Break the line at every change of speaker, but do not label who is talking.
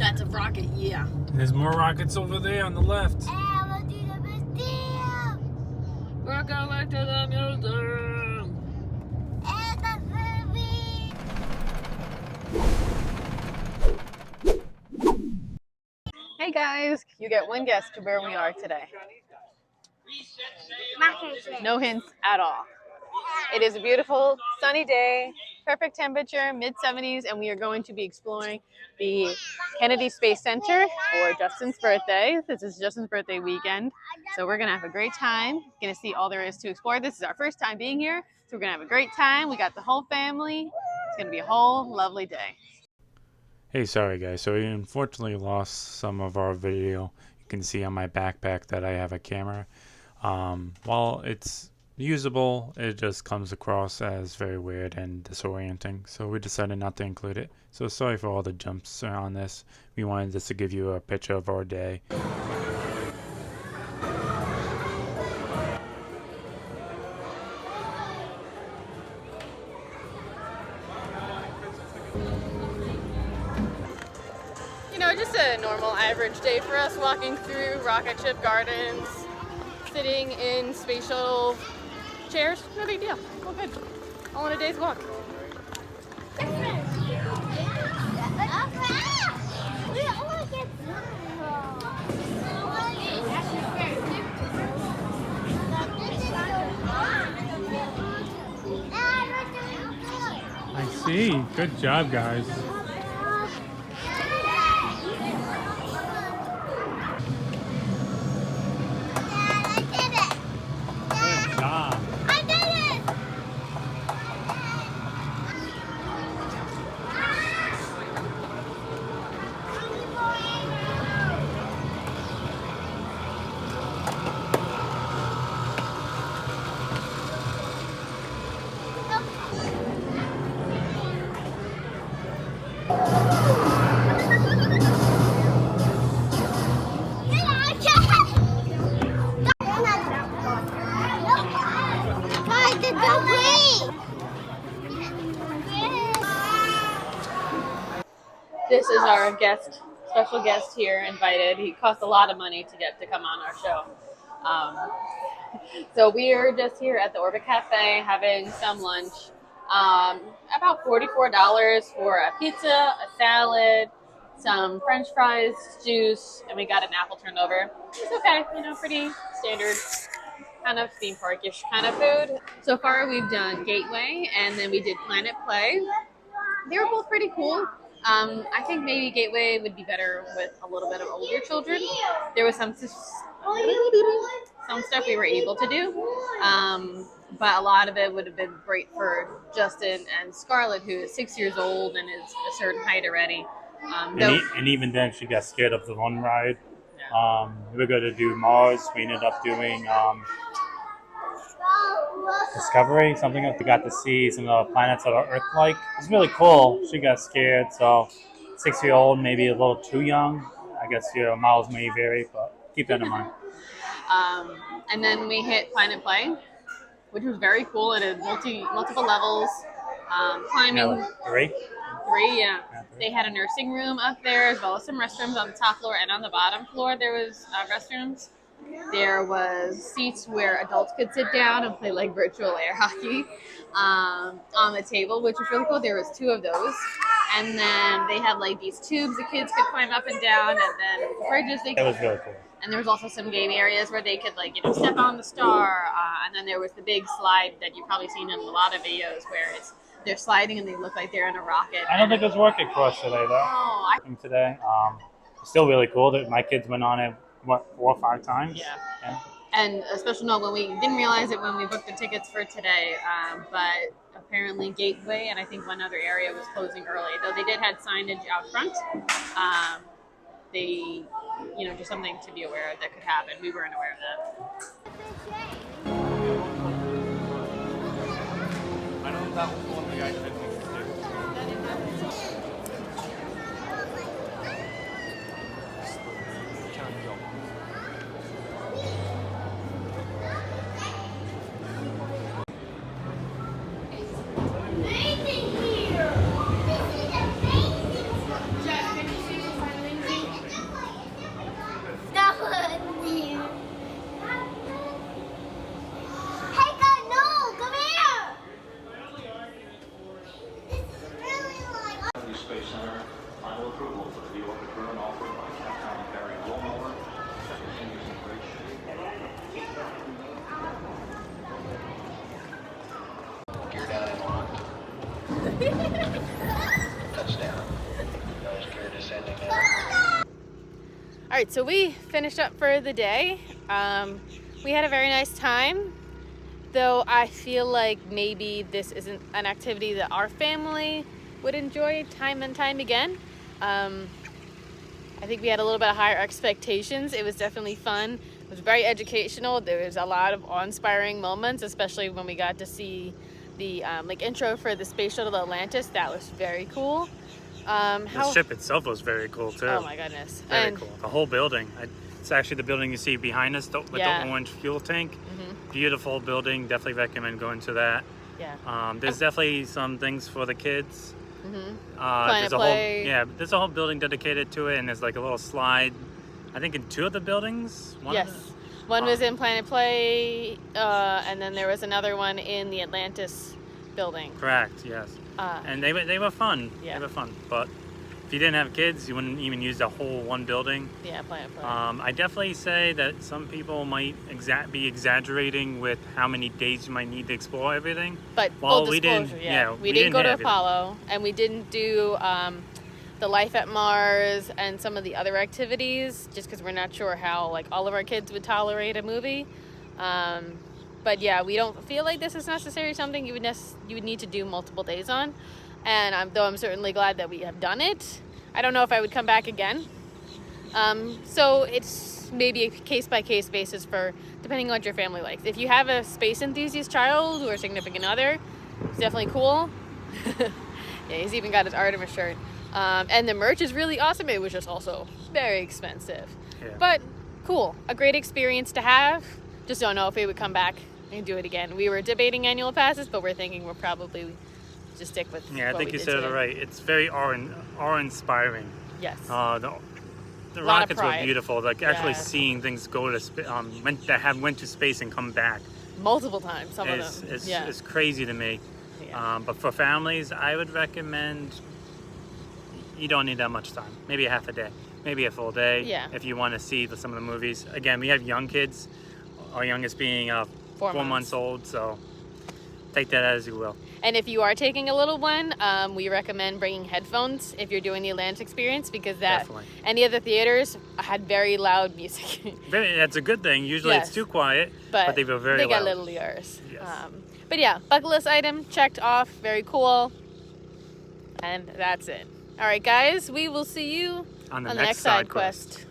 That's a rocket, yeah.
There's more rockets over there on the left.
We're going to the museum. Hey guys, you get one guess to where we are today. No hints at all. It is a beautiful sunny day, perfect temperature, mid-70s, and we are going to be exploring the Kennedy Space Center for Justin's birthday. This is Justin's birthday weekend, so we're gonna have a great time. Gonna see all there is to explore. This is our first time being here, so we're gonna have a great time. We got the whole family. It's gonna be a whole lovely day.
Hey, sorry guys. So we unfortunately lost some of our video. You can see on my backpack that I have a camera. While it's usable, it just comes across as very weird and disorienting. So we decided not to include it. So sorry for all the jumps on this. We wanted just to give you a picture of our day.
You know, just a normal average day for us, walking through Rocket Ship Gardens, sitting in space shuttle chairs. No big deal. All good. All in a day's walk.
I see. Good job, guys. Good job.
This is our guest, special guest here, invited. He cost a lot of money to get to come on our show. So we are just here at the Orbit Cafe having some lunch. About $44 for a pizza, a salad, some French fries, juice, and we got an apple turned over. It's okay, you know, pretty standard kind of theme parkish kind of food. So far we've done Gateway and then we did Planet Play. They were both pretty cool. I think maybe Gateway would be better with a little bit of older children. There was some stuff we were able to do, but a lot of it would have been great for Justin and Scarlett, who is 6 years old and is a certain height already.
And even then, she got scared of the one ride. We were going to do Mars. We ended up doing Discovery, something that we got to see some of the planets that are Earth-like. It's really cool. She got scared, so 6-year-old, maybe a little too young. I guess your miles may vary, but keep that in mind.
And then we hit Planet Play, which was very cool. It had multiple levels, climbing.
Yeah, three,
yeah. They had a nursing room up there, as well as some restrooms on the top floor, and on the bottom floor there was restrooms. There was seats where adults could sit down and play like virtual air hockey on the table, which was really cool. There was 2 of those. And then they had like these tubes the kids could climb up and down, and then bridges they could.
That was really cool.
And there was also some game areas where they could, like, you know, step on the star. And then there was the big slide that you've probably seen in a lot of videos where they're sliding and they look like they're in a rocket.
I don't think it was working for us today, though.
Oh,
Today, still really cool that my kids went on it, 4 or 5 times.
Yeah. And a special note, when we didn't realize it when we booked the tickets for today, but apparently Gateway and I think one other area was closing early. Though they did have signage out front. They, you know, just something to be aware of that could happen. We weren't aware of that.
I know that was one of the guys that we should do.
All right, so we finished up for the day. We had a very nice time, though I feel like maybe this isn't an activity that our family would enjoy time and time again. I think we had a little bit of higher expectations. It was definitely fun. It was very educational. There was a lot of awe-inspiring moments, especially when we got to see the intro for the space shuttle Atlantis. That was very cool.
The ship itself was very cool too.
Oh my goodness.
Very cool. The whole building. It's actually the building you see behind us with
Yeah.
the orange fuel tank.
Mm-hmm.
Beautiful building. Definitely recommend going to that.
Yeah.
There's definitely some things for the kids.
Mm-hmm.
There's a
Play.
there's a whole building dedicated to it, and there's like a little slide. I think in 2 of the buildings.
Yes. One was in Planet Play, and then there was another one in the Atlantis building.
Correct. Yes. And they were fun.
Yeah.
They were fun. But if you didn't have kids, you wouldn't even use the whole one building.
Yeah, Planet Play.
I definitely say that some people might be exaggerating with how many days you might need to explore everything.
But
well,
full
we
disclosure,
didn't-
we didn't go to
have it.
Apollo, and we didn't do the Life at Mars and some of the other activities, just because we're not sure how all of our kids would tolerate a movie. But yeah, we don't feel like this is necessarily something you would need to do multiple days on. And I'm certainly glad that we have done it. I don't know if I would come back again. So it's maybe a case-by-case basis for depending on what your family likes. If you have a space enthusiast child or significant other, it's definitely cool. Yeah, he's even got his Artemis shirt. And the merch is really awesome. It was just also very expensive.
Yeah.
But cool. A great experience to have. Just don't know if we would come back and do it again. We were debating annual passes, but we're thinking we'll probably just stick with
Yeah, I
what
think
we
you
did
said it
today.
right. It's very awe-inspiring.
Yes.
The
Lot of
rockets were
pride.
beautiful. Like actually
Yeah.
seeing things go to went to space and come back
Multiple times, some of them.
is crazy to me.
Yeah.
But for families, I would recommend you don't need that much time. Maybe a half a day, maybe a full day.
Yeah.
If you want to see some of the movies. Again, we have young kids. Our youngest being 4 months old, so take that as you will.
And if you are taking a little one, we recommend bringing headphones if you're doing the Atlantis experience, because
Definitely.
any of the theaters had very loud music.
That's a good thing. Usually
Yes.
it's too quiet,
but
they were very
they got
loud.
little ears.
Yes.
But yeah, bucket list item checked off. Very cool. And that's it. All right, guys, we will see you
On the
on
next
the next side
quest.
quest.